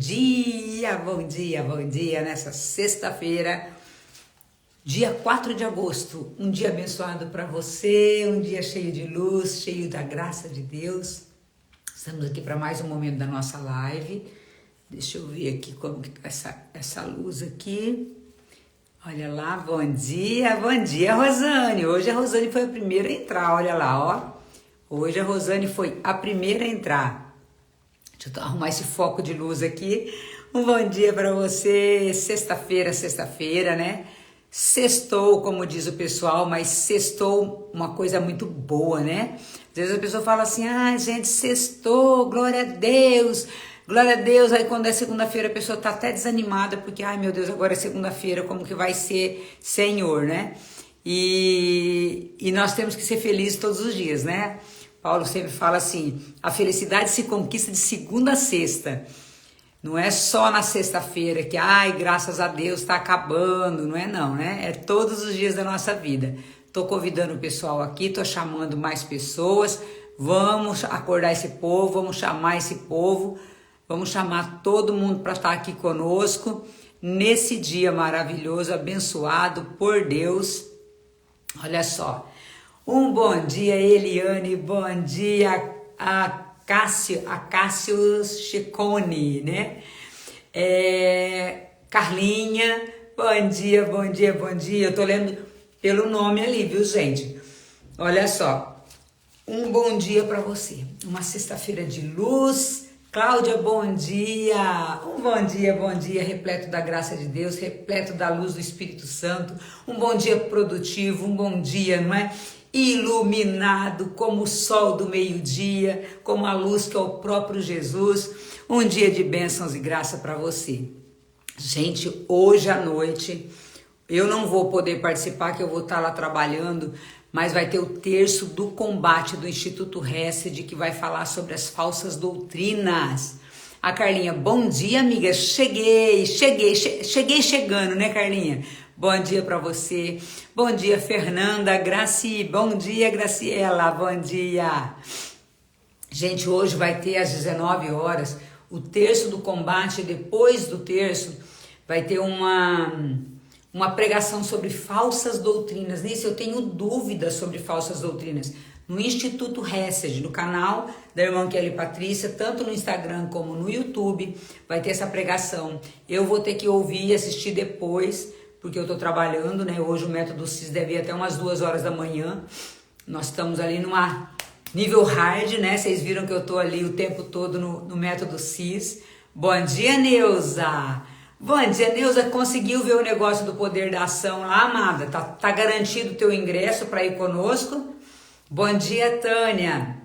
bom dia, bom dia nessa sexta-feira, dia 4 de agosto, um dia abençoado para você, um dia cheio de luz, cheio da graça de Deus. Estamos aqui para mais um momento da nossa live. Deixa eu ver aqui como que tá essa luz aqui. Olha lá, bom dia, Rosane. Hoje a Rosane foi a primeira a entrar, olha lá, ó. Hoje a Rosane foi a primeira a entrar. Deixa eu arrumar esse foco de luz aqui. Um bom dia para você. Sexta-feira, né? Sextou, como diz o pessoal, mas sextou uma coisa muito boa, né? Às vezes a pessoa fala assim, gente, sextou, glória a Deus. Glória a Deus, aí quando é segunda-feira a pessoa tá até desanimada, porque, meu Deus, agora é segunda-feira, como que vai ser Senhor, né? E nós temos que ser felizes todos os dias, né? Paulo sempre fala assim, a felicidade se conquista de segunda a sexta. Não é só na sexta-feira que, graças a Deus tá acabando, não é não, né? É todos os dias da nossa vida. Tô convidando o pessoal aqui, tô chamando mais pessoas, vamos acordar esse povo, vamos chamar esse povo, vamos chamar todo mundo para estar aqui conosco, nesse dia maravilhoso, abençoado por Deus. Olha só. Um bom dia, Eliane, bom dia a Cássio Chicone, né? Carlinha, bom dia. Eu tô lendo pelo nome ali, viu, gente? Olha só, um bom dia para você. Uma sexta-feira de luz. Cláudia, bom dia. Um bom dia, repleto da graça de Deus, repleto da luz do Espírito Santo. Um bom dia produtivo, um bom dia, não é? Iluminado como o sol do meio-dia, como a luz que é o próprio Jesus. Um dia de bênçãos e graça para você. Gente, hoje à noite eu não vou poder participar, que eu vou estar lá trabalhando, mas vai ter o terço do combate do Instituto Hesed, que vai falar sobre as falsas doutrinas. A Carlinha, bom dia, amiga. Cheguei chegando, né, Carlinha? Bom dia para você. Bom dia, Fernanda, Graci. Bom dia, Graciela. Bom dia. Gente, hoje vai ter às 19 horas o terço do combate. Depois do terço vai ter uma pregação sobre falsas doutrinas. Nisso eu tenho dúvidas sobre falsas doutrinas. No Instituto Hesed, no canal da irmã Kelly Patrícia, tanto no Instagram como no YouTube, vai ter essa pregação. Eu vou ter que ouvir e assistir depois, porque eu tô trabalhando, né? Hoje o método CIS deve ir até umas 2 horas da manhã. Nós estamos ali numa nível hard, né? Vocês viram que eu tô ali o tempo todo no método CIS. Bom dia, Neuza! Bom dia, Neuza. Conseguiu ver o negócio do poder da ação lá, amada? Tá garantido o teu ingresso para ir conosco? Bom dia, Tânia.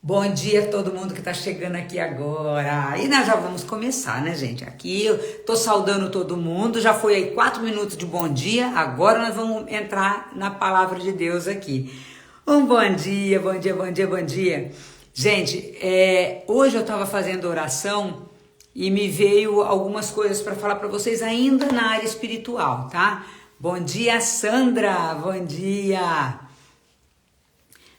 Bom dia a todo mundo que tá chegando aqui agora. E nós já vamos começar, né, gente? Aqui eu tô saudando todo mundo. Já foi aí 4 minutos de bom dia. Agora nós vamos entrar na palavra de Deus aqui. Um bom dia. Gente, hoje eu tava fazendo oração e me veio algumas coisas para falar para vocês ainda na área espiritual, tá? Bom dia, Sandra. Bom dia.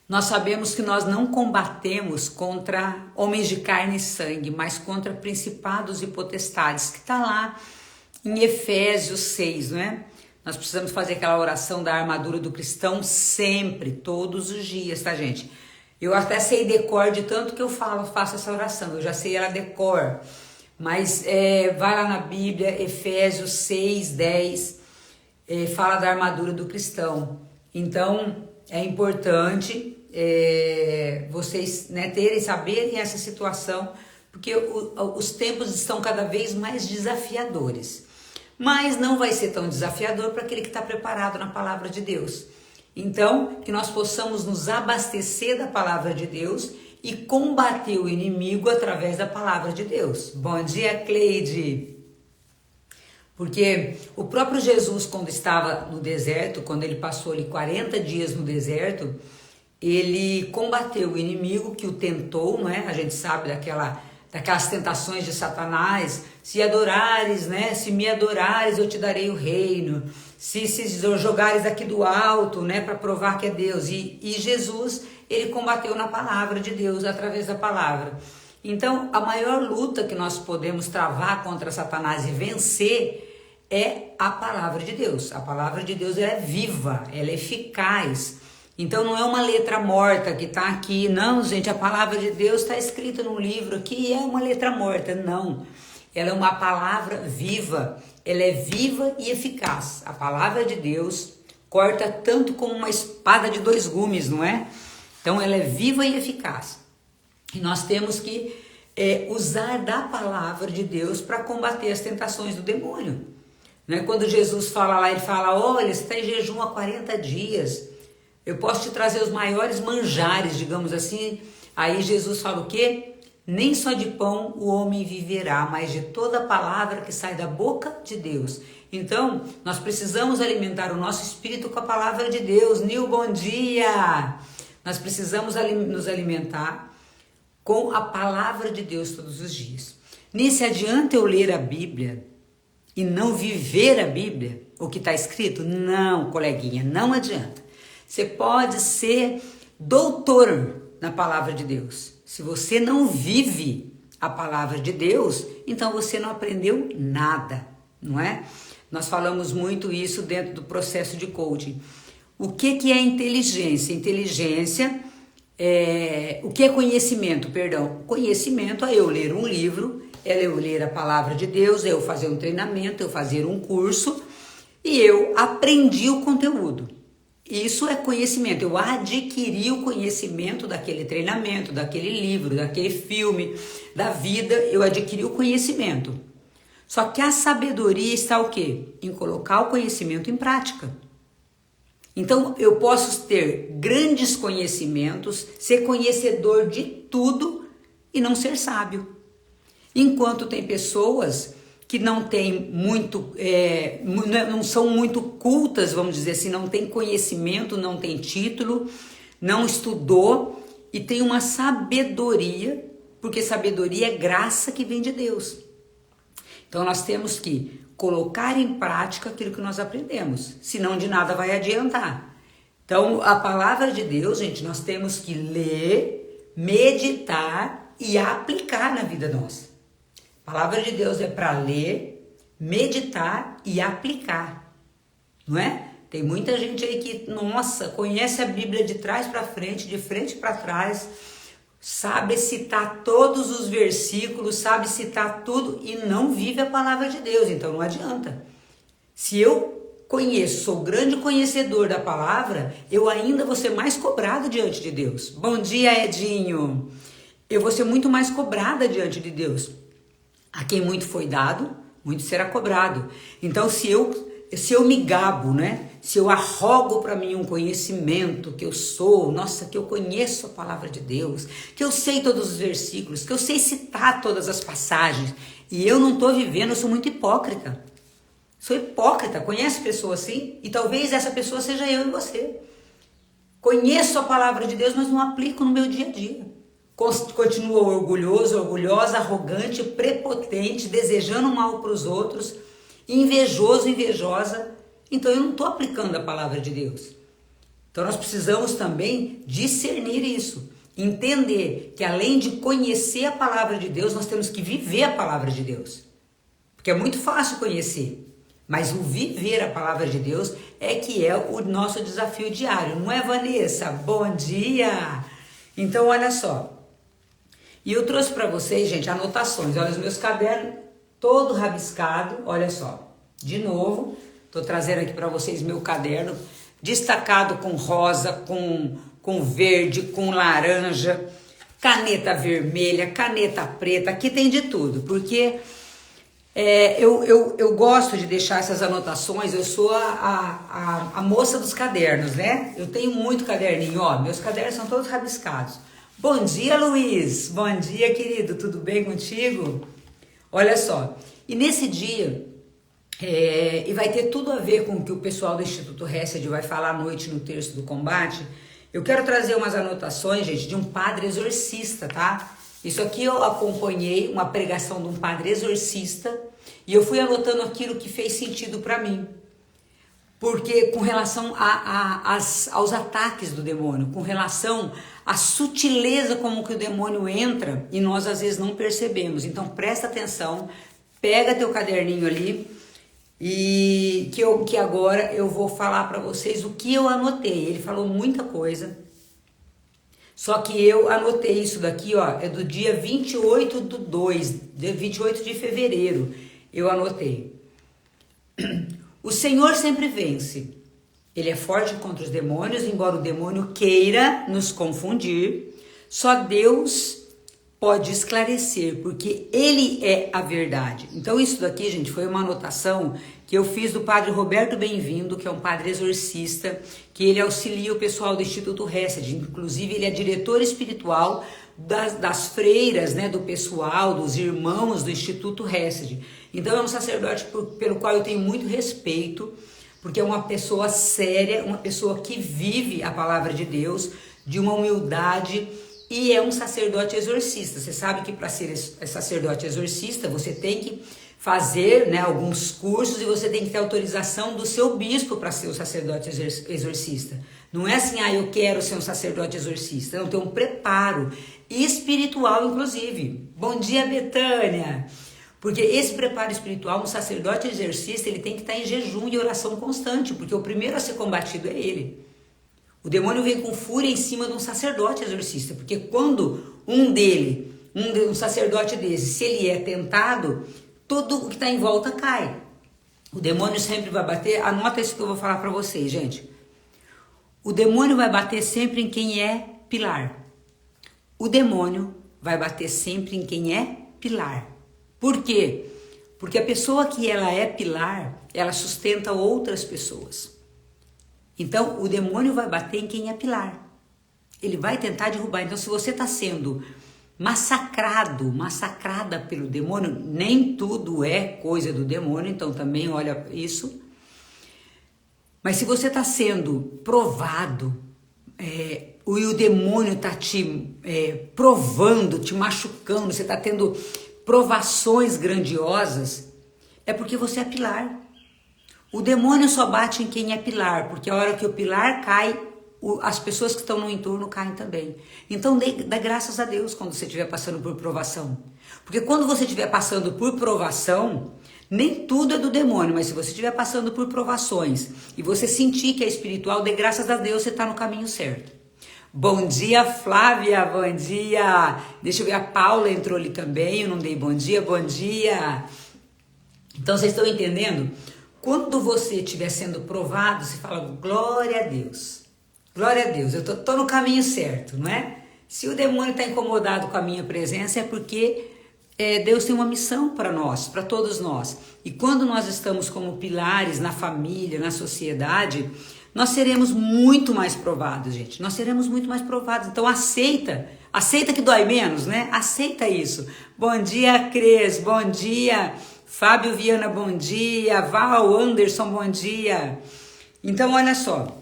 Nós sabemos que nós não combatemos contra homens de carne e sangue, mas contra principados e potestades, que está lá em Efésios 6, não é? Nós precisamos fazer aquela oração da armadura do cristão sempre, todos os dias, tá, gente? Eu até sei decor de tanto que eu faço essa oração, eu já sei ela decor. Mas vai lá na Bíblia, Efésios 6, 10, fala da armadura do cristão. Então, é importante vocês, né, saberem essa situação, porque os tempos estão cada vez mais desafiadores. Mas não vai ser tão desafiador para aquele que está preparado na palavra de Deus. Então, que nós possamos nos abastecer da palavra de Deus e combater o inimigo através da palavra de Deus. Bom dia, Cleide. Porque o próprio Jesus, quando estava no deserto, quando ele passou ali 40 dias no deserto, ele combateu o inimigo que o tentou, não é? A gente sabe daquelas tentações de Satanás. Se adorares, né? Se me adorares, eu te darei o reino. Se jogares aqui do alto, né? Para provar que é Deus. E Jesus, ele combateu na palavra de Deus, através da palavra. Então, a maior luta que nós podemos travar contra Satanás e vencer é a palavra de Deus. A palavra de Deus ela é viva, ela é eficaz. Então não é uma letra morta que está aqui. Não, gente, a palavra de Deus está escrita num livro aqui e é uma letra morta. Não, ela é uma palavra viva. Ela é viva e eficaz. A palavra de Deus corta tanto como uma espada de 2 gumes, não é? Então ela é viva e eficaz. E nós temos que usar da palavra de Deus para combater as tentações do demônio. Né? Quando Jesus fala lá, ele fala, olha, você está em jejum há 40 dias, eu posso te trazer os maiores manjares, digamos assim. Aí Jesus fala o quê? Nem só de pão o homem viverá, mas de toda palavra que sai da boca de Deus. Então, nós precisamos alimentar o nosso espírito com a palavra de Deus. Nil, bom dia! Nós precisamos nos alimentar com a palavra de Deus todos os dias. Nesse adianta eu ler a Bíblia e não viver a Bíblia, o que está escrito? Não, coleguinha, não adianta. Você pode ser doutor na palavra de Deus. Se você não vive a palavra de Deus, então você não aprendeu nada, não é? Nós falamos muito isso dentro do processo de coaching. O que é inteligência? Inteligência o que é conhecimento? Perdão, conhecimento é eu ler um livro, é eu ler a palavra de Deus, é eu fazer um treinamento, eu fazer um curso e eu aprendi o conteúdo. Isso é conhecimento, eu adquiri o conhecimento daquele treinamento, daquele livro, daquele filme, da vida, eu adquiri o conhecimento. Só que a sabedoria está o quê? Em colocar o conhecimento em prática. Então, eu posso ter grandes conhecimentos, ser conhecedor de tudo e não ser sábio. Enquanto tem pessoas que não têm muito, não são muito cultas, vamos dizer assim, não tem conhecimento, não tem título, não estudou e tem uma sabedoria, porque sabedoria é graça que vem de Deus. Então, nós temos que colocar em prática aquilo que nós aprendemos, senão de nada vai adiantar. Então, a palavra de Deus, gente, nós temos que ler, meditar e aplicar na vida nossa. A palavra de Deus é para ler, meditar e aplicar, não é? Tem muita gente aí que, nossa, conhece a Bíblia de trás para frente, de frente para trás, sabe citar todos os versículos, sabe citar tudo e não vive a palavra de Deus, então não adianta. Se eu conheço, sou grande conhecedor da palavra, eu ainda vou ser mais cobrado diante de Deus. Bom dia, Edinho! Eu vou ser muito mais cobrada diante de Deus. A quem muito foi dado, muito será cobrado. Então, se eu me gabo, né? Se eu arrogo para mim um conhecimento que eu sou, nossa, que eu conheço a palavra de Deus, que eu sei todos os versículos, que eu sei citar todas as passagens, e eu não estou vivendo, eu sou muito hipócrita. Sou hipócrita, conhece pessoa assim? E talvez essa pessoa seja eu e você. Conheço a palavra de Deus, mas não aplico no meu dia a dia. Continuo orgulhoso, orgulhosa, arrogante, prepotente, desejando mal para os outros, invejoso, invejosa. Então eu não estou aplicando a palavra de Deus. Então nós precisamos também discernir isso. Entender que além de conhecer a palavra de Deus, nós temos que viver a palavra de Deus. Porque é muito fácil conhecer. Mas o viver a palavra de Deus é que é o nosso desafio diário. Não é, Vanessa? Bom dia! Então olha só. E eu trouxe para vocês, gente, anotações. Olha os meus cadernos, todo rabiscado. Olha só. De novo, estou trazendo aqui para vocês meu caderno, destacado com rosa, com verde, com laranja, caneta vermelha, caneta preta. Aqui tem de tudo, porque eu gosto de deixar essas anotações. Eu sou a moça dos cadernos, né? Eu tenho muito caderninho, ó. Meus cadernos são todos rabiscados. Bom dia, Luiz. Bom dia, querido. Tudo bem contigo? Olha só. E nesse dia, e vai ter tudo a ver com o que o pessoal do Instituto Hesed vai falar à noite no Terço do Combate. Eu quero trazer umas anotações, gente, de um padre exorcista, tá? Isso aqui eu acompanhei uma pregação de um padre exorcista e eu fui anotando aquilo que fez sentido para mim. Porque com relação aos ataques do demônio, com relação a sutileza como que o demônio entra e nós às vezes não percebemos. Então presta atenção, pega teu caderninho ali e que agora eu vou falar para vocês o que eu anotei. Ele falou muita coisa, só que eu anotei isso daqui, ó, é do dia 28/2, dia 28 de fevereiro, eu anotei. O Senhor sempre vence. Ele é forte contra os demônios, embora o demônio queira nos confundir. Só Deus pode esclarecer, porque Ele é a verdade. Então isso daqui, gente, foi uma anotação que eu fiz do padre Roberto Bem-vindo, que é um padre exorcista, que ele auxilia o pessoal do Instituto Hesed. Inclusive, ele é diretor espiritual das freiras, né, do pessoal, dos irmãos do Instituto Hesed. Então é um sacerdote pelo qual eu tenho muito respeito, porque é uma pessoa séria, uma pessoa que vive a palavra de Deus, de uma humildade, e é um sacerdote exorcista. Você sabe que para ser sacerdote exorcista, você tem que fazer, né, alguns cursos e você tem que ter autorização do seu bispo para ser o sacerdote exorcista. Não é assim, eu quero ser um sacerdote exorcista. Não, tem um preparo espiritual, inclusive. Bom dia, Betânia! Porque esse preparo espiritual, um sacerdote exorcista, ele tem que estar em jejum e oração constante, porque o primeiro a ser combatido é ele. O demônio vem com fúria em cima de um sacerdote exorcista, porque quando um sacerdote desse, se ele é tentado, tudo o que está em volta cai. O demônio sempre vai bater, anota isso que eu vou falar para vocês, gente. O demônio vai bater sempre em quem é pilar. O demônio vai bater sempre em quem é pilar. Por quê? Porque a pessoa que ela é pilar, ela sustenta outras pessoas. Então, o demônio vai bater em quem é pilar. Ele vai tentar derrubar. Então, se você está sendo massacrada pelo demônio, nem tudo é coisa do demônio, então também olha isso. Mas se você está sendo provado, e o demônio está te provando, te machucando, você está tendo provações grandiosas, é porque você é pilar. O demônio só bate em quem é pilar, porque a hora que o pilar cai, as pessoas que estão no entorno caem também. Então dá graças a Deus quando você estiver passando por provação. Porque quando você estiver passando por provação, nem tudo é do demônio, mas se você estiver passando por provações e você sentir que é espiritual, dê graças a Deus, você está no caminho certo. Bom dia, Flávia, bom dia. Deixa eu ver, a Paula entrou ali também, eu não dei bom dia, bom dia. Então vocês estão entendendo? Quando você estiver sendo provado, você fala, glória a Deus. Glória a Deus, eu tô no caminho certo, não é? Se o demônio está incomodado com a minha presença, é porque Deus tem uma missão para nós, para todos nós. E quando nós estamos como pilares na família, na sociedade, nós seremos muito mais provados, gente. Nós seremos muito mais provados. Então aceita que dói menos, né? Aceita isso. Bom dia, Cris, bom dia. Fábio Viana, bom dia. Val Anderson, bom dia. Então, olha só.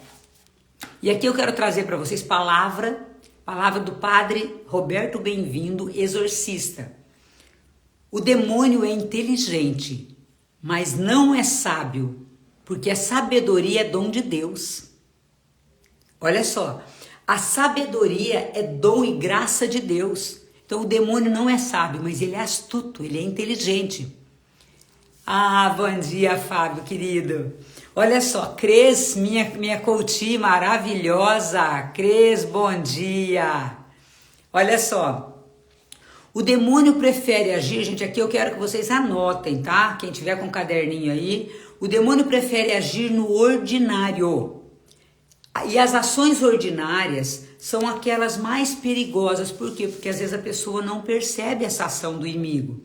E aqui eu quero trazer para vocês palavra do padre Roberto Bem-vindo, exorcista. O demônio é inteligente, mas não é sábio, porque a sabedoria é dom de Deus. Olha só, a sabedoria é dom e graça de Deus. Então o demônio não é sábio, mas ele é astuto, ele é inteligente. Ah, bom dia, Fábio, querido. Olha só, Cris, minha coach maravilhosa. Cris, bom dia. Olha só. O demônio prefere agir, gente, aqui eu quero que vocês anotem, tá? Quem tiver com um caderninho aí. O demônio prefere agir no ordinário. E as ações ordinárias são aquelas mais perigosas. Por quê? Porque às vezes a pessoa não percebe essa ação do inimigo.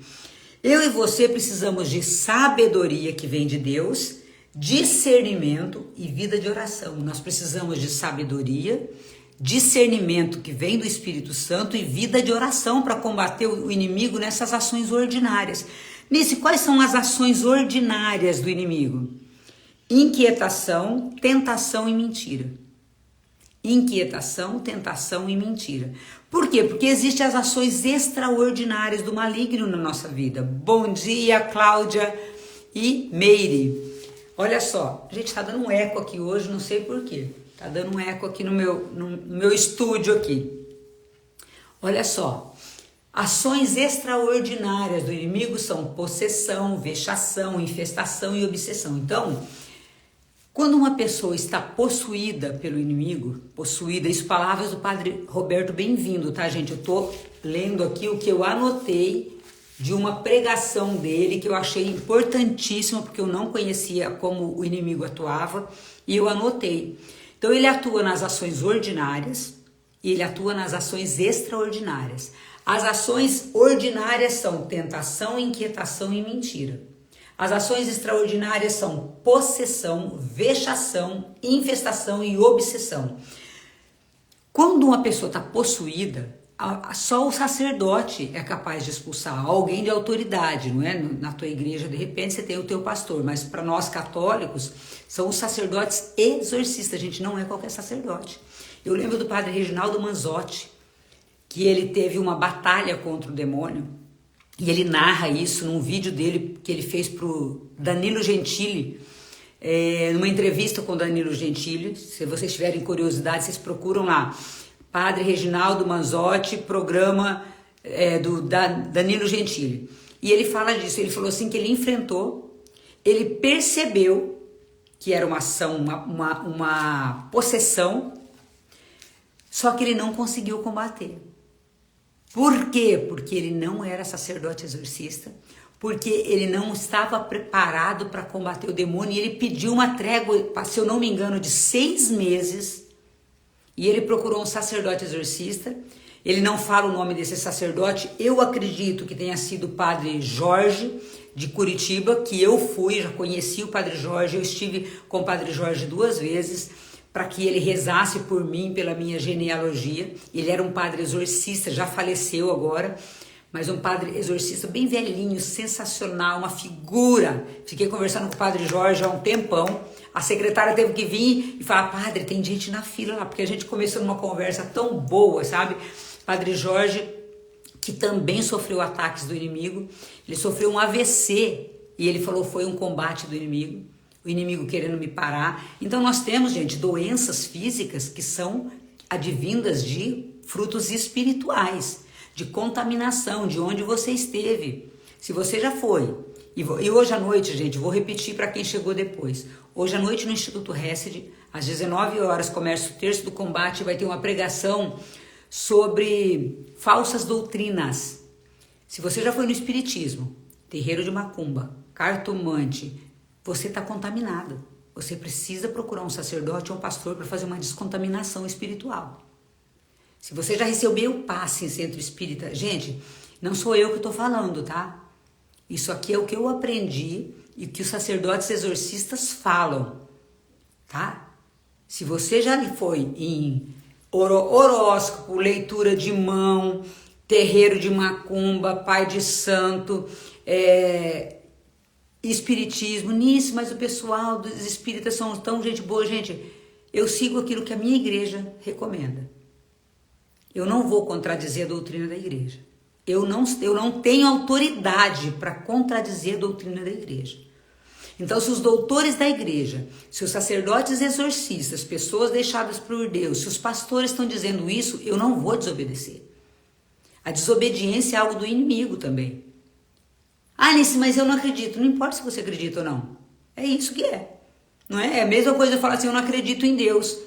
Eu e você precisamos de sabedoria que vem de Deus, discernimento e vida de oração. Nós precisamos de sabedoria, discernimento que vem do Espírito Santo e vida de oração para combater o inimigo nessas ações ordinárias. Nisso, quais são as ações ordinárias do inimigo? Inquietação, tentação e mentira. Inquietação, tentação e mentira. Por quê? Porque existem as ações extraordinárias do maligno na nossa vida. Bom dia, Cláudia e Meire. Olha só, a gente tá dando um eco aqui hoje, não sei por quê. Tá dando um eco aqui no meu estúdio aqui. Olha só, ações extraordinárias do inimigo são possessão, vexação, infestação e obsessão. Então, quando uma pessoa está possuída pelo inimigo, possuída, isso palavras do Padre Roberto, bem-vindo, tá, gente? Eu tô lendo aqui o que eu anotei de uma pregação dele, que eu achei importantíssima, porque eu não conhecia como o inimigo atuava, e eu anotei. Então, ele atua nas ações ordinárias e ele atua nas ações extraordinárias. As ações ordinárias são tentação, inquietação e mentira. As ações extraordinárias são possessão, vexação, infestação e obsessão. Quando uma pessoa está possuída, só o sacerdote é capaz de expulsar alguém de autoridade, não é? Na tua igreja, de repente, você tem o teu pastor, mas para nós católicos, são os sacerdotes exorcistas, a gente não é qualquer sacerdote. Eu lembro do padre Reginaldo Manzotti, que ele teve uma batalha contra o demônio, e ele narra isso num vídeo dele que ele fez para o Danilo Gentili, numa entrevista com o Danilo Gentili. Se vocês tiverem curiosidade, vocês procuram lá. Padre Reginaldo Manzotti, programa do Danilo Gentili. E ele fala disso, ele falou assim que ele enfrentou, ele percebeu que era uma ação, uma possessão, só que ele não conseguiu combater. Por quê? Porque ele não era sacerdote exorcista, porque ele não estava preparado para combater o demônio, e ele pediu uma trégua, se eu não me engano, de 6 meses, e ele procurou um sacerdote exorcista. Ele não fala o nome desse sacerdote, eu acredito que tenha sido o padre Jorge, de Curitiba, que eu fui, já conheci o padre Jorge, eu estive com o padre Jorge 2 vezes, para que ele rezasse por mim, pela minha genealogia. Ele era um padre exorcista, já faleceu agora, mas um padre exorcista bem velhinho, sensacional, uma figura. Fiquei conversando com o padre Jorge há um tempão, a secretária teve que vir e falar: padre, tem gente na fila lá, porque a gente começou numa conversa tão boa, sabe? Padre Jorge, que também sofreu ataques do inimigo, ele sofreu um AVC, e ele falou: foi um combate do inimigo. O inimigo querendo me parar. Então nós temos, gente, doenças físicas que são advindas de frutos espirituais, de contaminação, de onde você esteve. Se você já foi, e hoje à noite, gente, vou repetir para quem chegou depois. Hoje à noite no Instituto Hesed, às 19 horas, começa o Terço do Combate, vai ter uma pregação sobre falsas doutrinas. Se você já foi no espiritismo, terreiro de macumba, cartomante, você está contaminado. Você precisa procurar um sacerdote ou um pastor para fazer uma descontaminação espiritual. Se você já recebeu o passe em centro espírita, gente, não sou eu que estou falando, tá? Isso aqui é o que eu aprendi e que os sacerdotes exorcistas falam, tá? Se você já foi em horóscopo, leitura de mão, terreiro de macumba, pai de santo, espiritismo, nisso, mas o pessoal dos espíritas são tão gente boa. Gente, eu sigo aquilo que a minha igreja recomenda. Eu não vou contradizer a doutrina da igreja. Eu não tenho autoridade para contradizer a doutrina da igreja. Então, se os doutores da igreja, se os sacerdotes exorcistas, pessoas deixadas por Deus, se os pastores estão dizendo isso, eu não vou desobedecer. A desobediência é algo do inimigo também. Ah, Nice, mas eu não acredito. Não importa se você acredita ou não. É isso que é. Não é? É a mesma coisa eu falar assim: eu não acredito em Deus.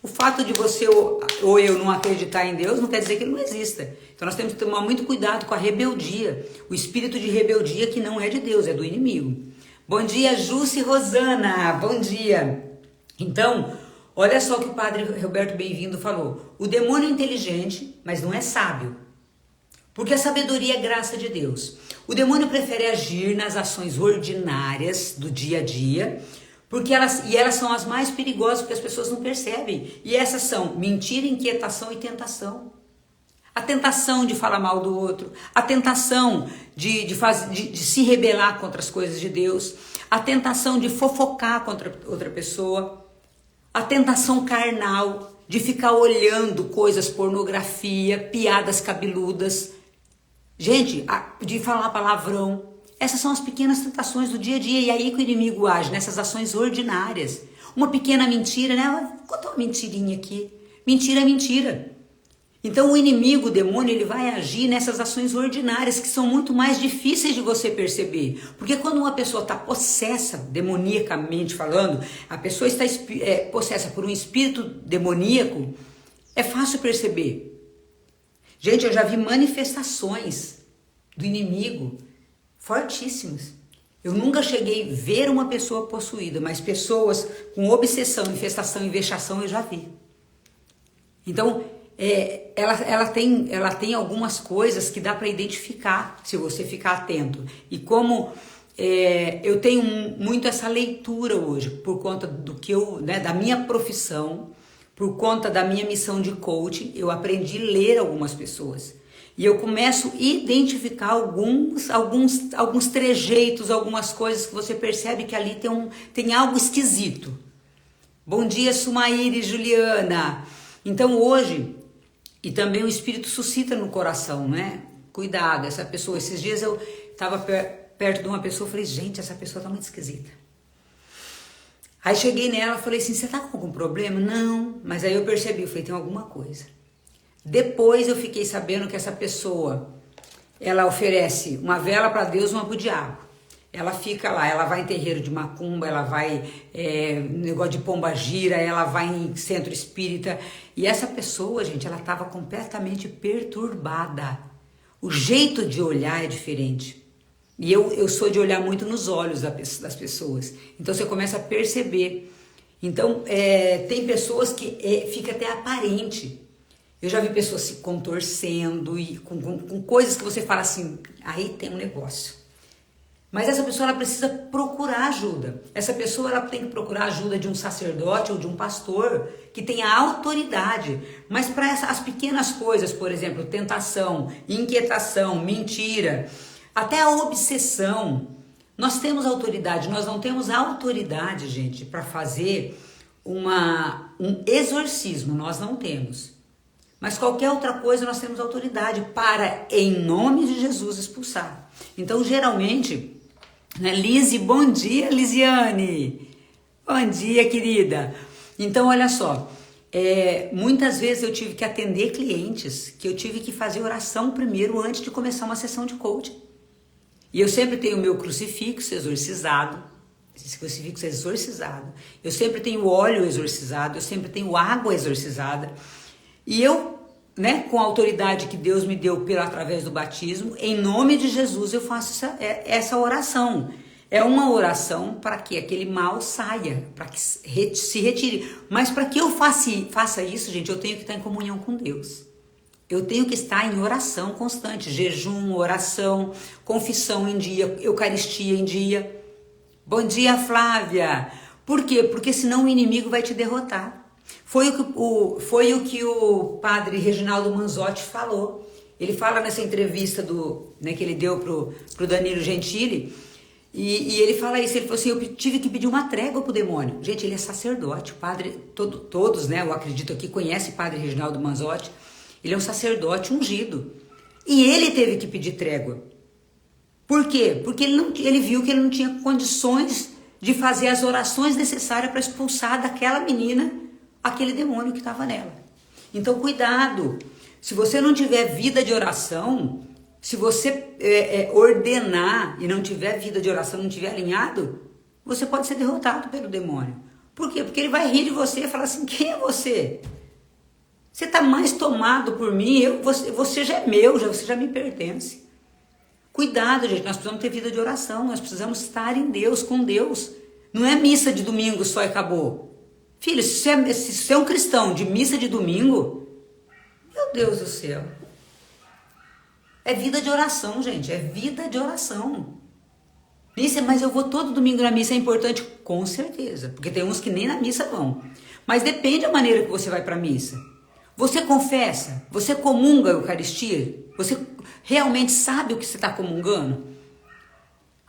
O fato de você ou eu não acreditar em Deus não quer dizer que ele não exista. Então nós temos que tomar muito cuidado com a rebeldia. O espírito de rebeldia que não é de Deus, é do inimigo. Bom dia, Jússi Rosana. Bom dia. Então, olha só o que o padre Roberto Bem-vindo falou. O demônio é inteligente, mas não é sábio. Porque a sabedoria é graça de Deus. O demônio prefere agir nas ações ordinárias do dia a dia, porque elas são as mais perigosas, porque as pessoas não percebem. E essas são mentira, inquietação e tentação. A tentação de falar mal do outro, a tentação de se rebelar contra as coisas de Deus, a tentação de fofocar contra outra pessoa, a tentação carnal de ficar olhando coisas, pornografia, piadas cabeludas, gente, de falar palavrão. Essas são as pequenas tentações do dia a dia, e aí que o inimigo age, nessas ações ordinárias. Uma pequena mentira, né? Vou contar uma mentirinha aqui. Mentira é mentira. Então o inimigo, o demônio, ele vai agir nessas ações ordinárias que são muito mais difíceis de você perceber. Porque quando uma pessoa está possessa, demoniacamente falando, a pessoa está possessa por um espírito demoníaco, é fácil perceber. Gente, eu já vi manifestações do inimigo fortíssimas. Eu nunca cheguei a ver uma pessoa possuída, mas pessoas com obsessão, infestação e vexação eu já vi. Então, ela tem algumas coisas que dá para identificar se você ficar atento. E como eu tenho muito essa leitura hoje, por conta do que da minha profissão, por conta da minha missão de coaching, eu aprendi a ler algumas pessoas. E eu começo a identificar alguns trejeitos, algumas coisas que você percebe que ali tem algo esquisito. Bom dia, Sumaíra e Juliana. Então hoje, e também o Espírito suscita no coração, né? Cuidado, essa pessoa. Esses dias eu estava perto de uma pessoa e falei, gente, essa pessoa está muito esquisita. Aí cheguei nela e falei assim, você tá com algum problema? Não, mas aí eu percebi, eu falei, tem alguma coisa. Depois eu fiquei sabendo que essa pessoa, ela oferece uma vela para Deus e uma para o diabo. Ela fica lá, ela vai em terreiro de macumba, ela vai negócio de pomba gira, ela vai em centro espírita. E essa pessoa, gente, ela estava completamente perturbada. O jeito de olhar é diferente. E eu sou de olhar muito nos olhos das pessoas. Então você começa a perceber. Então tem pessoas que fica até aparente. Eu já vi pessoas se contorcendo e com coisas que você fala assim, aí tem um negócio. Mas essa pessoa ela precisa procurar ajuda. Essa pessoa ela tem que procurar ajuda de um sacerdote ou de um pastor que tenha autoridade. Mas para as pequenas coisas, por exemplo, tentação, inquietação, mentira, até a obsessão, nós temos autoridade. Nós não temos autoridade, gente, para fazer um exorcismo. Nós não temos. Mas qualquer outra coisa nós temos autoridade para, em nome de Jesus, expulsar. Então, geralmente, né, Lise, bom dia, Lisiane. Bom dia, querida. Então, olha só, muitas vezes eu tive que atender clientes que eu tive que fazer oração primeiro antes de começar uma sessão de coaching. E eu sempre tenho o meu crucifixo exorcizado. Esse crucifixo é exorcizado. Eu sempre tenho óleo exorcizado, eu sempre tenho água exorcizada. E eu, né, com a autoridade que Deus me deu através do batismo, em nome de Jesus eu faço essa oração. É uma oração para que aquele mal saia, para que se retire. Mas para que eu faça isso, gente, eu tenho que estar em comunhão com Deus. Eu tenho que estar em oração constante, jejum, oração, confissão em dia, eucaristia em dia. Bom dia, Flávia. Por quê? Porque senão o inimigo vai te derrotar. Foi o que o padre Reginaldo Manzotti falou. Ele fala nessa entrevista que ele deu pro Danilo Gentili, e ele fala isso, ele falou assim, eu tive que pedir uma trégua pro demônio. Gente, ele é sacerdote, o padre, todos, né, eu acredito aqui, conhecem o padre Reginaldo Manzotti, ele é um sacerdote ungido, e ele teve que pedir trégua. Por quê? Porque ele viu que ele não tinha condições de fazer as orações necessárias para expulsar daquela menina aquele demônio que estava nela. Então, cuidado. Se você não tiver vida de oração, se você ordenar e não tiver vida de oração, não tiver alinhado, você pode ser derrotado pelo demônio. Por quê? Porque ele vai rir de você e falar assim, quem é você? Você está mais tomado por mim, você já é meu, você já me pertence. Cuidado, gente, nós precisamos ter vida de oração, nós precisamos estar em Deus, com Deus. Não é missa de domingo só e acabou. Filho, se você é um cristão de missa de domingo, meu Deus do céu. É vida de oração, gente, é vida de oração. Missa, mas eu vou todo domingo na missa, é importante? Com certeza, porque tem uns que nem na missa vão. Mas depende da maneira que você vai para a missa. Você confessa? Você comunga a Eucaristia? Você realmente sabe o que você está comungando?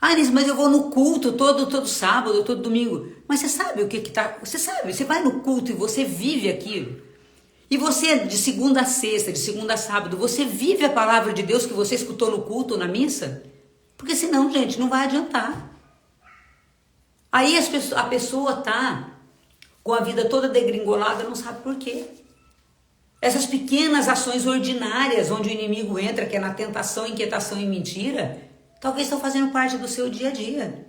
Ah, Anis, mas eu vou no culto todo sábado, todo domingo. Mas você sabe o que está... Você sabe, você vai no culto e você vive aquilo. E você, de segunda a sexta, de segunda a sábado, você vive a palavra de Deus que você escutou no culto ou na missa? Porque senão, gente, não vai adiantar. Aí a pessoa tá com a vida toda degringolada, não sabe por quê. Essas pequenas ações ordinárias onde o inimigo entra, que é na tentação, inquietação e mentira, talvez estão fazendo parte do seu dia a dia.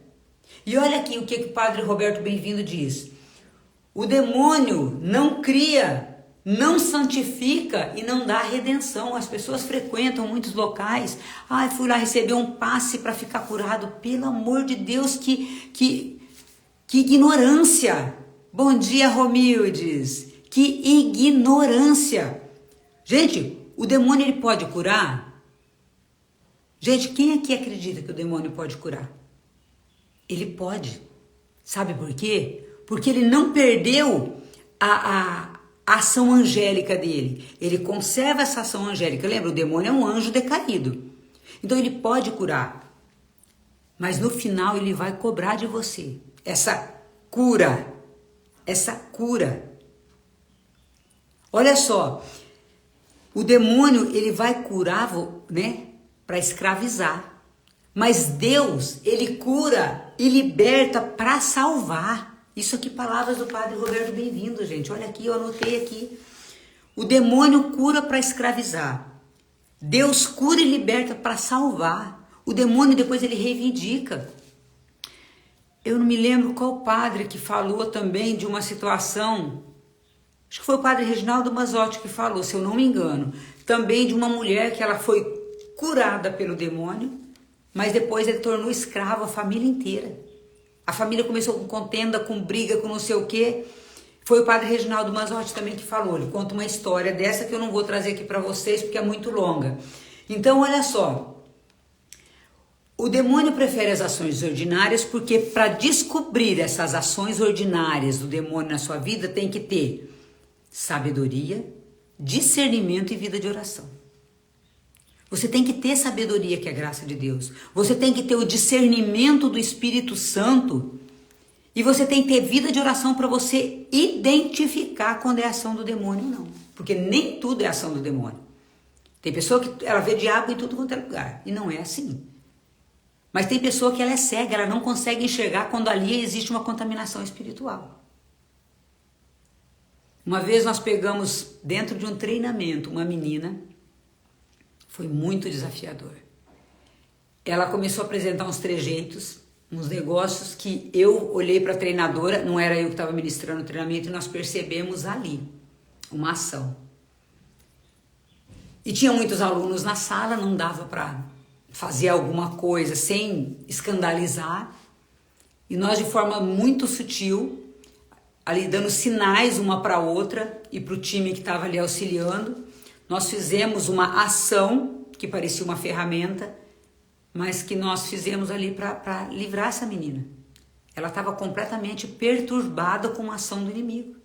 E olha aqui o que o padre Roberto Bem-vindo diz. O demônio não cria, não santifica e não dá redenção. As pessoas frequentam muitos locais. Fui lá receber um passe para ficar curado. Pelo amor de Deus, que ignorância. Bom dia, Romildes. Que ignorância. Gente, o demônio ele pode curar? Gente, quem aqui acredita que o demônio pode curar? Ele pode. Sabe por quê? Porque ele não perdeu a ação angélica dele. Ele conserva essa ação angélica. Lembra, o demônio é um anjo decaído. Então ele pode curar. Mas no final ele vai cobrar de você essa cura. Essa cura. Olha só. O demônio ele vai curar, né, para escravizar. Mas Deus, ele cura e liberta para salvar. Isso aqui, palavras do padre Roberto Bem-vindo, gente. Olha aqui, eu anotei aqui. O demônio cura para escravizar. Deus cura e liberta para salvar. O demônio depois ele reivindica. Eu não me lembro qual padre que falou também de uma situação. Acho que foi o padre Reginaldo Mazzotti que falou, se eu não me engano. Também de uma mulher que ela foi curada pelo demônio, mas depois ele tornou escravo a família inteira. A família começou com contenda, com briga, com não sei o quê. Foi o padre Reginaldo Mazzotti também que falou. Ele conta uma história dessa que eu não vou trazer aqui para vocês porque é muito longa. Então, olha só. O demônio prefere as ações ordinárias porque para descobrir essas ações ordinárias do demônio na sua vida tem que ter sabedoria, discernimento e vida de oração. Você tem que ter sabedoria, que é a graça de Deus. Você tem que ter o discernimento do Espírito Santo. E você tem que ter vida de oração para você identificar quando é ação do demônio ou não. Porque nem tudo é ação do demônio. Tem pessoa que ela vê diabo em tudo quanto é lugar. E não é assim. Mas tem pessoa que ela é cega, ela não consegue enxergar quando ali existe uma contaminação espiritual. Uma vez nós pegamos dentro de um treinamento uma menina. Foi muito desafiador. Ela começou a apresentar uns trejeitos, uns negócios que eu olhei para a treinadora, não era eu que estava ministrando o treinamento, e nós percebemos ali uma ação. E tinha muitos alunos na sala, não dava para fazer alguma coisa sem escandalizar. E nós, de forma muito sutil, ali dando sinais uma para a outra e para o time que estava ali auxiliando, nós fizemos uma ação que parecia uma ferramenta, mas que nós fizemos ali para livrar essa menina. Ela estava completamente perturbada com a ação do inimigo.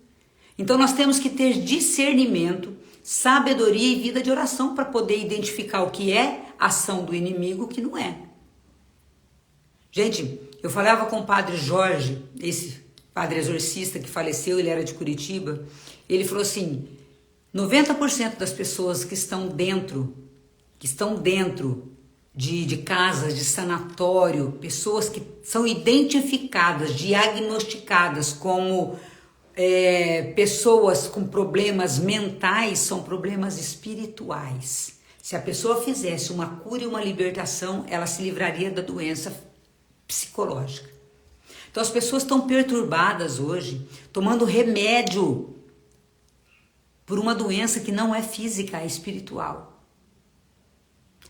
Então nós temos que ter discernimento, sabedoria e vida de oração para poder identificar o que é ação do inimigo e o que não é. Gente, eu falava com o padre Jorge, esse padre exorcista que faleceu, ele era de Curitiba, ele falou assim: 90% das pessoas que estão dentro de casas, de sanatório, pessoas que são identificadas, diagnosticadas como pessoas com problemas mentais, são problemas espirituais. Se a pessoa fizesse uma cura e uma libertação, ela se livraria da doença psicológica. Então as pessoas estão perturbadas hoje, tomando remédio por uma doença que não é física, é espiritual.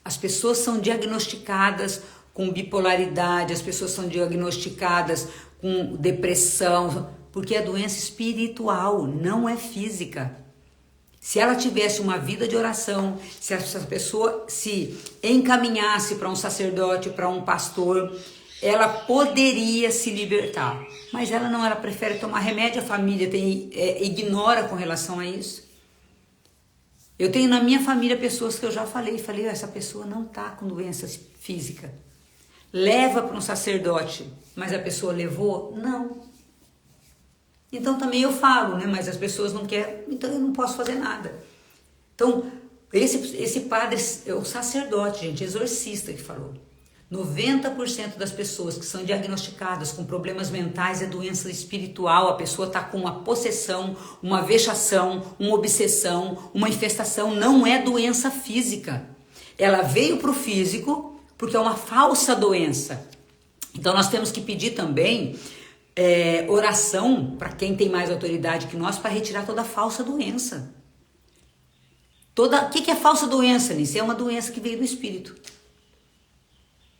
As pessoas são diagnosticadas com bipolaridade, as pessoas são diagnosticadas com depressão, porque é doença espiritual, não é física. Se ela tivesse uma vida de oração, se essa pessoa se encaminhasse para um sacerdote, para um pastor, ela poderia se libertar. Mas ela não, ela prefere tomar remédio, a família ignora com relação a isso. Eu tenho na minha família pessoas que eu já falei, essa pessoa não está com doença física. Leva para um sacerdote, mas a pessoa levou? Não. Então também eu falo, né? Mas as pessoas não querem, então eu não posso fazer nada. Então, esse padre é o sacerdote, gente, exorcista que falou. 90% das pessoas que são diagnosticadas com problemas mentais é doença espiritual. A pessoa está com uma possessão, uma vexação, uma obsessão, uma infestação. Não é doença física. Ela veio para o físico porque é uma falsa doença. Então nós temos que pedir também oração para quem tem mais autoridade que nós para retirar toda a falsa doença. O que é falsa doença, Nisso? É uma doença que veio do espírito.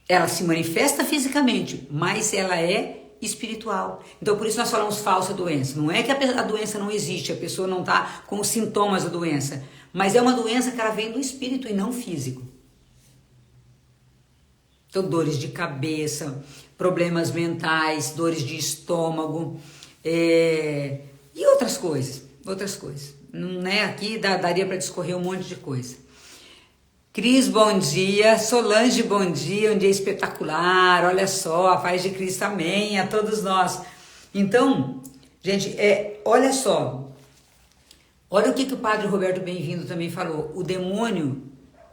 Ela se manifesta fisicamente, mas ela é espiritual. Então por isso nós falamos falsa doença. Não é que a doença não existe, a pessoa não está com os sintomas da doença, mas é uma doença que ela vem do espírito e não físico. Então dores de cabeça, problemas mentais, dores de estômago e outras coisas. Né? Aqui daria para discorrer um monte de coisa. Cris, bom dia. Solange, bom dia. Um dia espetacular. Olha só, a paz de Cristo, amém a todos nós. Então, gente, olha só. Olha o que o padre Roberto Bem-vindo também falou. O demônio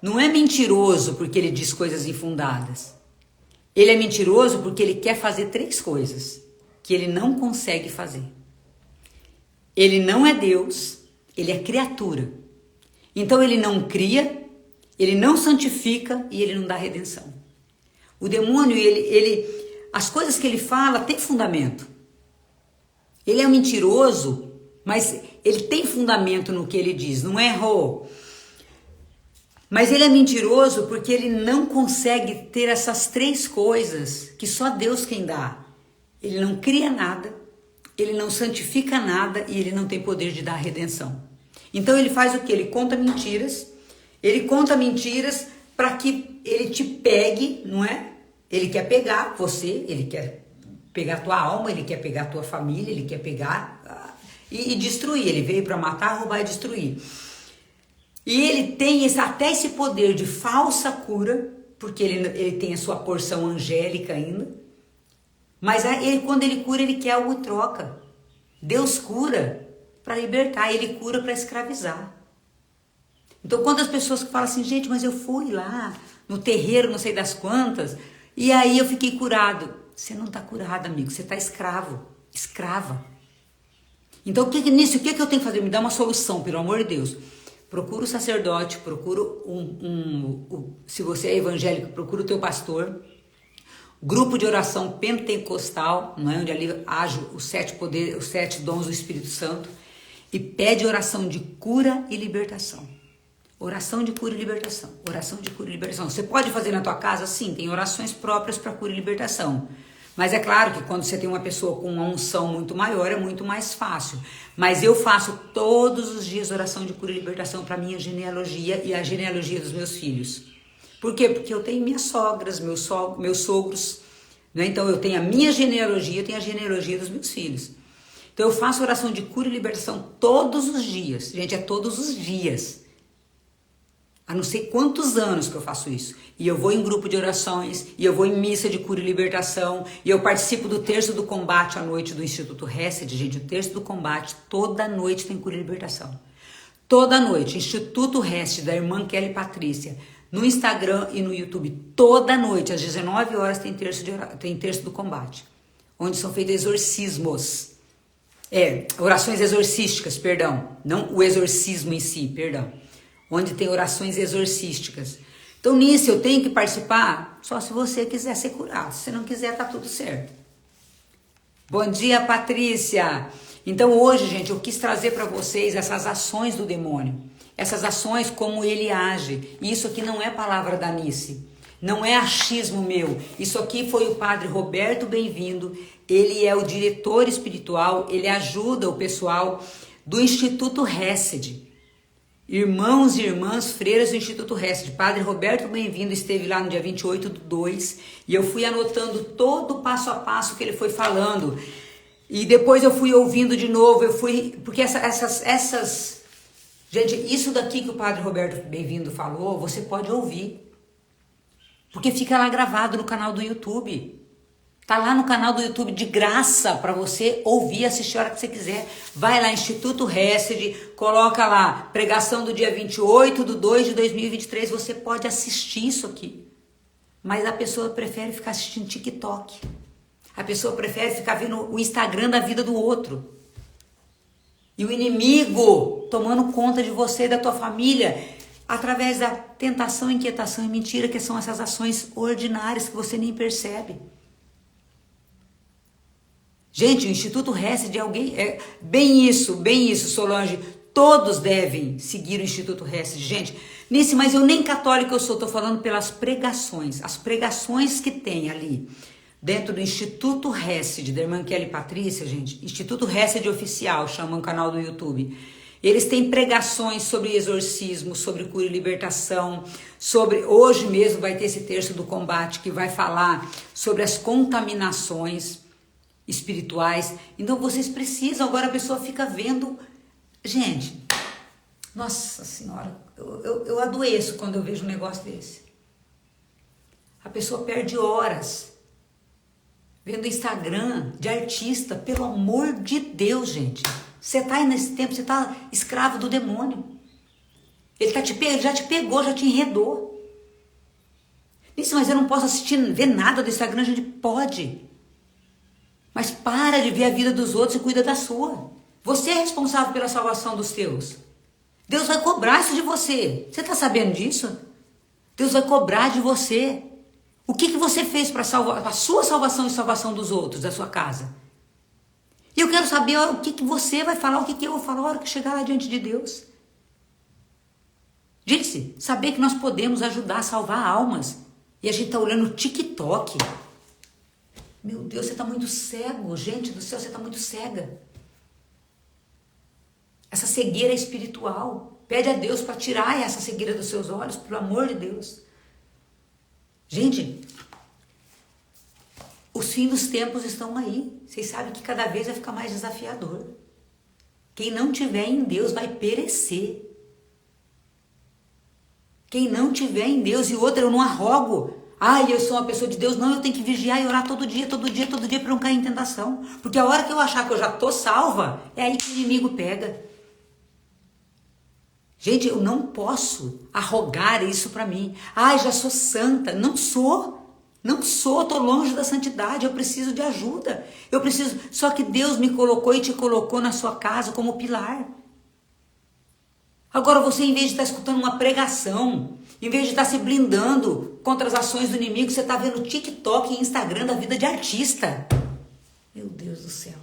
não é mentiroso porque ele diz coisas infundadas. Ele é mentiroso porque ele quer fazer 3 coisas que ele não consegue fazer. Ele não é Deus, ele é criatura. Então ele não cria, ele não santifica e ele não dá redenção. O demônio, as coisas que ele fala tem fundamento. Ele é um mentiroso, mas ele tem fundamento no que ele diz, não errou. Mas ele é mentiroso porque ele não consegue ter essas 3 coisas que só Deus quem dá. Ele não cria nada, ele não santifica nada e ele não tem poder de dar redenção. Então ele faz o quê? Ele conta mentiras para que ele te pegue, não é? Ele quer pegar você, ele quer pegar a tua alma, ele quer pegar a tua família, ele quer pegar e destruir. Ele veio para matar, roubar e destruir. E ele tem até esse poder de falsa cura, porque ele tem a sua porção angélica ainda. Mas quando ele cura, ele quer algo em troca. Deus cura para libertar, ele cura para escravizar. Então, quando as pessoas falam assim, gente, mas eu fui lá no terreiro, não sei das quantas, e aí eu fiquei curado. Você não está curado, amigo, você está escravo, escrava. Então, o que eu tenho que fazer? Me dá uma solução, pelo amor de Deus. Procura o sacerdote, procura se você é evangélico, procura o teu pastor. Grupo de oração pentecostal, não é? Onde ali age os 7 dons do Espírito Santo. E pede oração de cura e libertação. Oração de cura e libertação. Oração de cura e libertação. Você pode fazer na tua casa? Sim, tem orações próprias para cura e libertação. Mas é claro que quando você tem uma pessoa com uma unção muito maior, é muito mais fácil. Mas eu faço todos os dias oração de cura e libertação para minha genealogia e a genealogia dos meus filhos. Por quê? Porque eu tenho minhas sogras, meus sogros, né? Então eu tenho a minha genealogia, eu tenho a genealogia dos meus filhos. Então eu faço oração de cura e libertação todos os dias. Gente, é todos os dias. Há não sei quantos anos que eu faço isso. E eu vou em grupo de orações, e eu vou em missa de cura e libertação, e eu participo do terço do combate à noite do Instituto Hesed. Gente, o terço do combate, toda noite tem cura e libertação. Toda noite, Instituto Hesed, da irmã Kelly Patrícia, no Instagram e no YouTube, toda noite, às 19 horas, tem terço do combate, onde são feitos exorcismos. Orações exorcísticas, perdão. Não o exorcismo em si, perdão. Onde tem orações exorcísticas. Então nisso eu tenho que participar só se você quiser ser curado. Se você não quiser, tá tudo certo. Bom dia, Patrícia. Então hoje, gente, eu quis trazer para vocês essas ações do demônio. Essas ações, como ele age. E isso aqui não é palavra da Nice. Não é achismo meu. Isso aqui foi o padre Roberto Bem-vindo. Ele é o diretor espiritual. Ele ajuda o pessoal do Instituto Hesed. Irmãos e irmãs, freiras do Instituto Hesed. Padre Roberto Bem-vindo esteve lá no dia 28/2 e eu fui anotando todo o passo a passo que ele foi falando. E depois eu fui ouvindo de novo, porque gente, isso daqui que o Padre Roberto Bem-vindo falou, você pode ouvir. Porque fica lá gravado no canal do YouTube. Tá lá no canal do YouTube de graça para você ouvir, assistir a hora que você quiser. Vai lá, Instituto Hesed, coloca lá, pregação do dia 28/2/2023, você pode assistir isso aqui. Mas a pessoa prefere ficar assistindo TikTok. A pessoa prefere ficar vendo o Instagram da vida do outro. E o inimigo tomando conta de você e da tua família através da tentação, inquietação e mentira, que são essas ações ordinárias que você nem percebe. Gente, o Instituto Hesed de alguém... Bem isso, Solange. Todos devem seguir o Instituto Hesed. Gente, mas eu nem católico eu sou, estou falando pelas pregações. As pregações que tem ali dentro do Instituto Hesed, da irmã Kelly Patrícia, gente. Instituto Hesed Oficial, chama um canal do YouTube. Eles têm pregações sobre exorcismo, sobre cura e libertação, sobre... Hoje mesmo vai ter esse terço do combate que vai falar sobre as contaminações espirituais. Então vocês precisam, agora a pessoa fica vendo... Gente, nossa senhora, eu adoeço quando eu vejo um negócio desse. A pessoa perde horas vendo Instagram de artista, pelo amor de Deus, gente. Você tá aí nesse tempo, você tá escravo do demônio. Ele já te pegou, já te enredou. Isso, mas eu não posso ver nada do Instagram, a gente pode. Mas para de ver a vida dos outros e cuida da sua. Você é responsável pela salvação dos teus. Deus vai cobrar isso de você. Você está sabendo disso? Deus vai cobrar de você. O que você fez para salvar a sua salvação e salvação dos outros, da sua casa? E eu quero saber o que você vai falar, o que eu vou falar na hora que chegar lá diante de Deus. Gente, saber que nós podemos ajudar a salvar almas. E a gente está olhando o TikTok. Meu Deus, você está muito cego. Gente do céu, você está muito cega. Essa cegueira espiritual. Pede a Deus para tirar essa cegueira dos seus olhos, pelo amor de Deus. Gente, os fins dos tempos estão aí. Vocês sabem que cada vez vai ficar mais desafiador. Quem não tiver em Deus vai perecer. Quem não tiver em Deus, e outra, eu não arrogo. Eu sou uma pessoa de Deus. Não, eu tenho que vigiar e orar todo dia para não cair em tentação. Porque a hora que eu achar que eu já tô salva, é aí que o inimigo pega. Gente, eu não posso arrogar isso para mim. Já sou santa. Não sou, tô longe da santidade, eu preciso de ajuda. Só que Deus me colocou e te colocou na sua casa como pilar. Agora você, em vez de estar escutando uma pregação, em vez de estar se blindando contra as ações do inimigo, você está vendo TikTok e Instagram da vida de artista. Meu Deus do céu.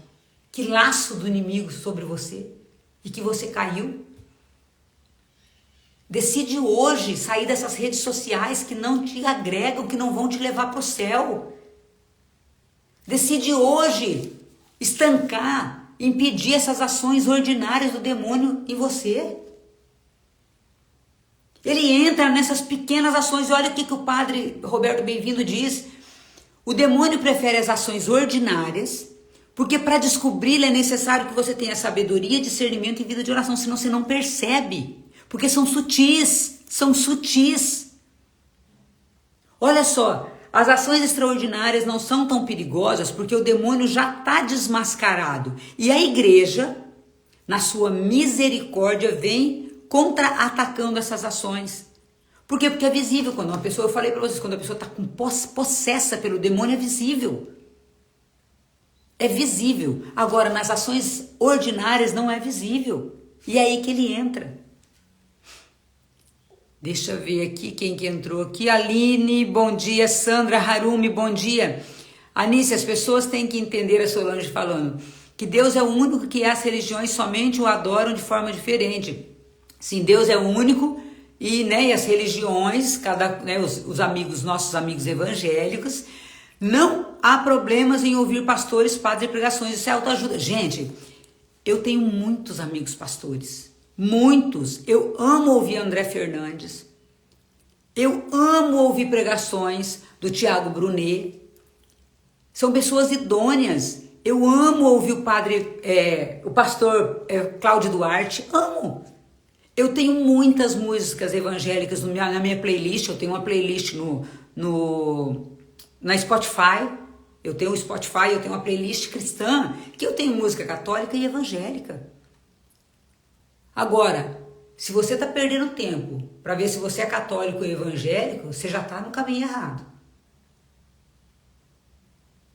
Que laço do inimigo sobre você. E que você caiu. Decide hoje sair dessas redes sociais que não te agregam, que não vão te levar para o céu. Decide hoje estancar, impedir essas ações ordinárias do demônio em você. Ele entra nessas pequenas ações. Olha o que o padre Roberto Bem-vindo diz. O demônio prefere as ações ordinárias, porque para descobri-la é necessário que você tenha sabedoria, discernimento e vida de oração, senão você não percebe. Porque são sutis. Olha só, as ações extraordinárias não são tão perigosas porque o demônio já está desmascarado. E a igreja, na sua misericórdia, vem contra-atacando essas ações. Por quê? Porque é visível. Quando uma pessoa, eu falei para vocês, quando a pessoa está possessa pelo demônio, é visível. É visível. Agora, nas ações ordinárias não é visível. E é aí que ele entra. Deixa eu ver aqui quem que entrou aqui. Aline, bom dia. Sandra Harumi, bom dia. Anice, as pessoas têm que entender, a Solange falando, que Deus é o único que as religiões somente o adoram de forma diferente. Sim, Deus é o único e as religiões, os amigos, nossos amigos evangélicos, não há problemas em ouvir pastores, padres e pregações. Isso é autoajuda. Gente, eu tenho muitos amigos pastores. Muitos. Eu amo ouvir André Fernandes. Eu amo ouvir pregações do Tiago Brunet. São pessoas idôneas. Eu amo ouvir o pastor Cláudio Duarte. Amo. Eu tenho muitas músicas evangélicas na minha playlist. Eu tenho uma playlist na Spotify. Eu tenho o Spotify, eu tenho uma playlist cristã, que eu tenho música católica e evangélica. Agora, se você está perdendo tempo para ver se você é católico ou evangélico, você já está no caminho errado.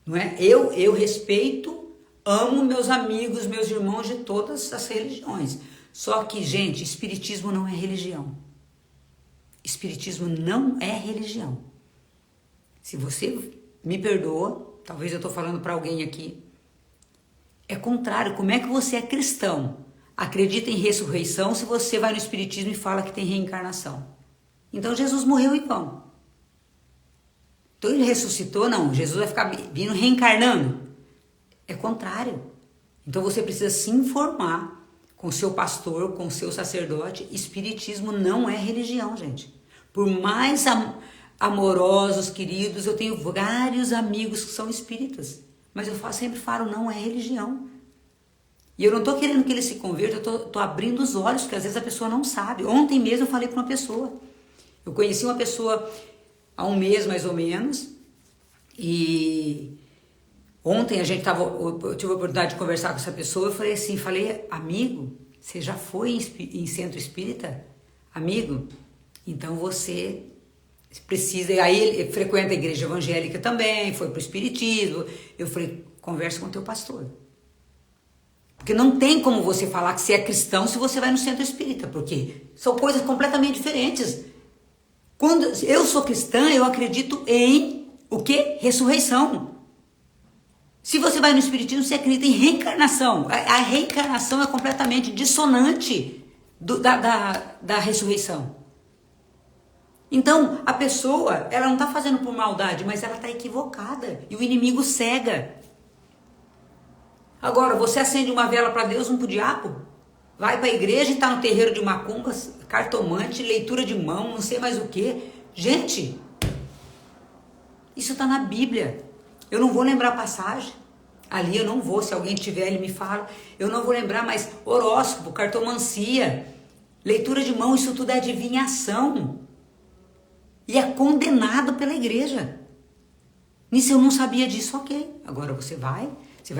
não é? Eu respeito, amo meus amigos, meus irmãos de todas as religiões. Só que, gente, espiritismo não é religião. Espiritismo não é religião. Se você me perdoa, talvez eu estou falando para alguém aqui, é contrário. Como é que você é cristão? Acredita em ressurreição se você vai no espiritismo e fala que tem reencarnação? Então Jesus morreu em vão. Então ele ressuscitou? Não, Jesus vai ficar vindo reencarnando. É contrário. Então você precisa se informar com o seu pastor, com o seu sacerdote. Espiritismo não é religião, gente. Por mais amorosos, queridos, eu tenho vários amigos que são espíritas. Mas eu sempre falo, não é religião. E eu não estou querendo que ele se converta, eu estou abrindo os olhos, porque às vezes a pessoa não sabe. Ontem mesmo eu falei para uma pessoa. Eu conheci uma pessoa há um mês mais ou menos, e ontem eu tive a oportunidade de conversar com essa pessoa. Eu falei assim, amigo, você já foi em centro espírita? Amigo, então você precisa. E aí ele frequenta a igreja evangélica também, foi para o espiritismo. Eu falei, conversa com o teu pastor. Porque não tem como você falar que você é cristão se você vai no centro espírita, porque são coisas completamente diferentes. Quando eu sou cristã, eu acredito em o quê? Ressurreição. Se você vai no espiritismo, você acredita em reencarnação. A reencarnação é completamente dissonante da ressurreição. Então, a pessoa, ela não está fazendo por maldade, mas ela está equivocada. E o inimigo cega. Agora, você acende uma vela para Deus, um para o diabo? Vai para a igreja e está no terreiro de macumba, cartomante, leitura de mão, não sei mais o que. Gente, isso está na Bíblia. Eu não vou lembrar a passagem. Ali eu não vou, se alguém tiver, ele me fala. Eu não vou lembrar, mas horóscopo, cartomancia, leitura de mão, isso tudo é adivinhação. E é condenado pela igreja. Nisso eu não sabia disso, ok. Agora você vai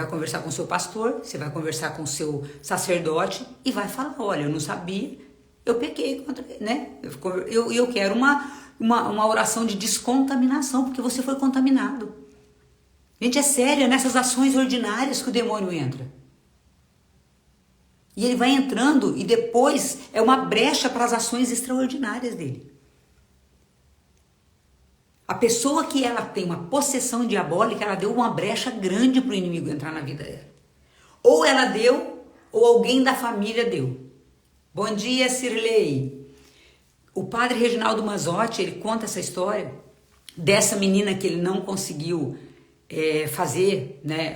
conversar com o seu pastor, você vai conversar com o seu sacerdote e vai falar, olha, eu não sabia, eu pequei contra, né? Eu quero uma oração de descontaminação, porque você foi contaminado. Gente, é sério, é nessas ações ordinárias que o demônio entra. E ele vai entrando e depois é uma brecha para as ações extraordinárias dele. A pessoa que ela tem uma possessão diabólica, ela deu uma brecha grande para o inimigo entrar na vida dela. Ou ela deu, ou alguém da família deu. Bom dia, Cirlei. O padre Reginaldo Mazzotti, ele conta essa história dessa menina que ele não conseguiu fazer, né,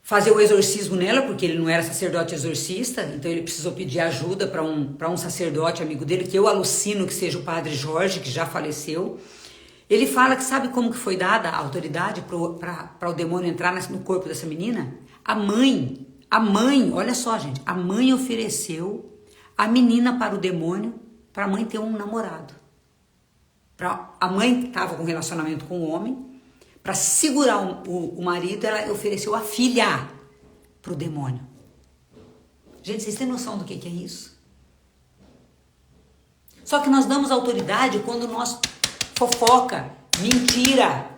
fazer o exorcismo nela, porque ele não era sacerdote exorcista, então ele precisou pedir ajuda para um sacerdote amigo dele, que eu alucino que seja o padre Jorge, que já faleceu. Ele fala que sabe como que foi dada a autoridade para o demônio entrar no corpo dessa menina? A mãe, olha só, gente, a mãe ofereceu a menina para o demônio, para a mãe ter um namorado. A mãe estava com relacionamento com o homem, para segurar o marido, ela ofereceu a filha para o demônio. Gente, vocês têm noção do que é isso? Só que nós damos autoridade quando nós fofoca, mentira.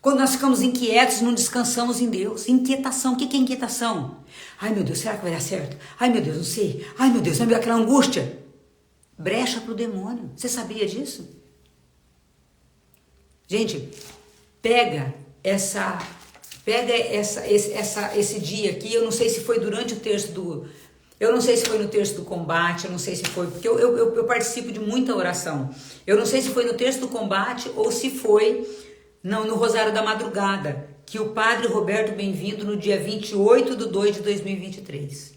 Quando nós ficamos inquietos, não descansamos em Deus. Inquietação, o que é inquietação? Ai meu Deus, será que vai dar certo? Ai meu Deus, não sei. Ai meu Deus, sabe aquela angústia? Brecha para o demônio. Você sabia disso? Gente, pega esse dia aqui, eu não sei se foi durante o terço eu não sei se foi no terço do combate, eu não sei se foi, porque eu participo de muita oração. Eu não sei se foi no terço do combate ou se foi no Rosário da Madrugada, que o padre Roberto Bem-vindo, no dia 28/2/2023,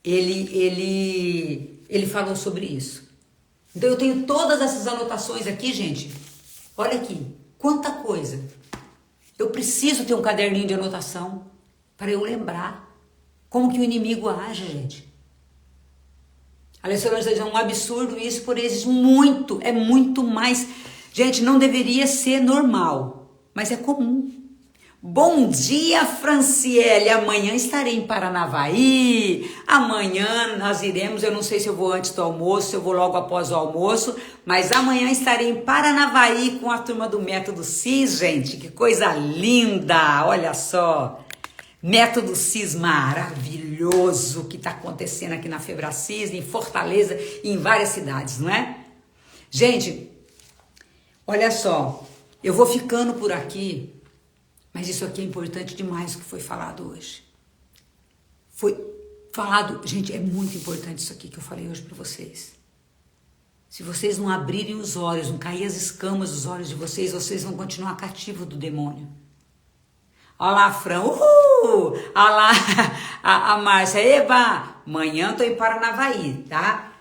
ele falou sobre isso. Então eu tenho todas essas anotações aqui, gente. Olha aqui. Quanta coisa. Eu preciso ter um caderninho de anotação para eu lembrar como que o inimigo age, gente. A Alessandra está dizendo, um absurdo isso, por eles é muito mais. Gente, não deveria ser normal, mas é comum. Bom dia, Franciele. Amanhã estarei em Paranavaí. Amanhã nós iremos, eu não sei se eu vou antes do almoço, se eu vou logo após o almoço, mas amanhã estarei em Paranavaí com a turma do Método CIS, gente. Que coisa linda, olha só. Método CIS maravilhoso que está acontecendo aqui na Febracis, em Fortaleza e em várias cidades, não é? Gente, olha só, eu vou ficando por aqui. Mas isso aqui é importante demais o que foi falado hoje. Foi falado, gente, é muito importante isso aqui que eu falei hoje para vocês. Se vocês não abrirem os olhos, não cair as escamas dos olhos de vocês, vocês vão continuar cativos do demônio. Olha lá, Fran, uhul! Olha lá, a Márcia, eba! Amanhã tô em Paranavaí, tá?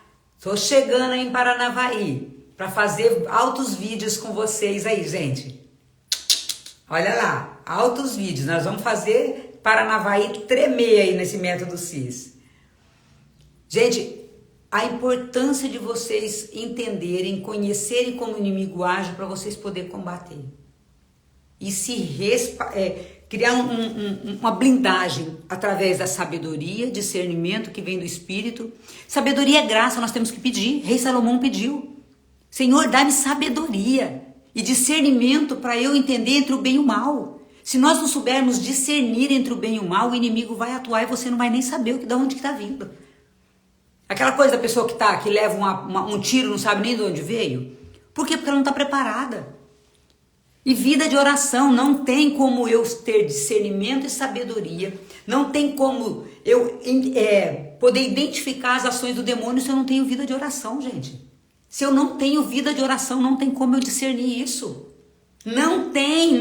Tô chegando aí em Paranavaí para fazer altos vídeos com vocês aí, gente. Olha lá, altos vídeos, nós vamos fazer Paranavaí tremer aí nesse Método CIS. Gente, a importância de vocês entenderem, conhecerem como o inimigo age para vocês poderem combater. E criar uma blindagem através da sabedoria, discernimento que vem do Espírito. Sabedoria é graça, nós temos que pedir. Rei Salomão pediu. Senhor, dá-me sabedoria e discernimento para eu entender entre o bem e o mal. Se nós não soubermos discernir entre o bem e o mal, o inimigo vai atuar e você não vai nem saber de onde que está vindo. Aquela coisa da pessoa que leva um tiro, não sabe nem de onde veio. Por quê? Porque ela não está preparada. E vida de oração, não tem como eu ter discernimento e sabedoria, não tem como eu poder identificar as ações do demônio se eu não tenho vida de oração, gente. Se eu não tenho vida de oração, não tem como eu discernir isso. Não tem.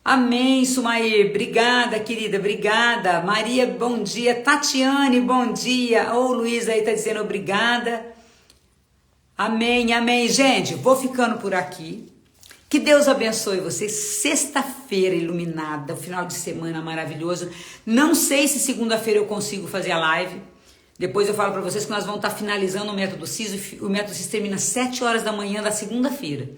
Amém, Sumair. Obrigada, querida, obrigada. Maria, bom dia. Tatiane, bom dia. Ô, Luísa aí tá dizendo obrigada. Amém, amém. Gente, vou ficando por aqui. Que Deus abençoe vocês. Sexta-feira iluminada, final de semana maravilhoso. Não sei se segunda-feira eu consigo fazer a live. Depois eu falo para vocês que nós vamos estar finalizando o Método CIS. O Método CIS termina às 7 horas da manhã da segunda-feira.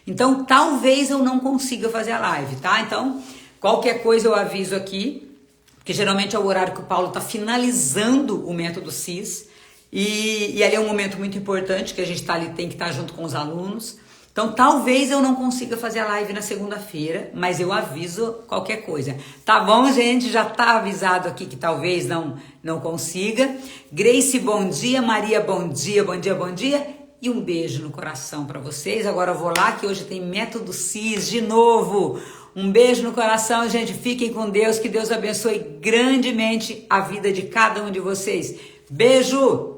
Então, talvez eu não consiga fazer a live, tá? Então, qualquer coisa eu aviso aqui, porque geralmente é o horário que o Paulo está finalizando o Método CIS. E ali é um momento muito importante que a gente tá ali, tem que estar junto com os alunos. Então, talvez eu não consiga fazer a live na segunda-feira, mas eu aviso qualquer coisa. Tá bom, gente? Já tá avisado aqui que talvez não consiga. Grace, bom dia. Maria, bom dia, bom dia, bom dia. E um beijo no coração para vocês. Agora eu vou lá, que hoje tem Método CIS de novo. Um beijo no coração, gente. Fiquem com Deus. Que Deus abençoe grandemente a vida de cada um de vocês. Beijo!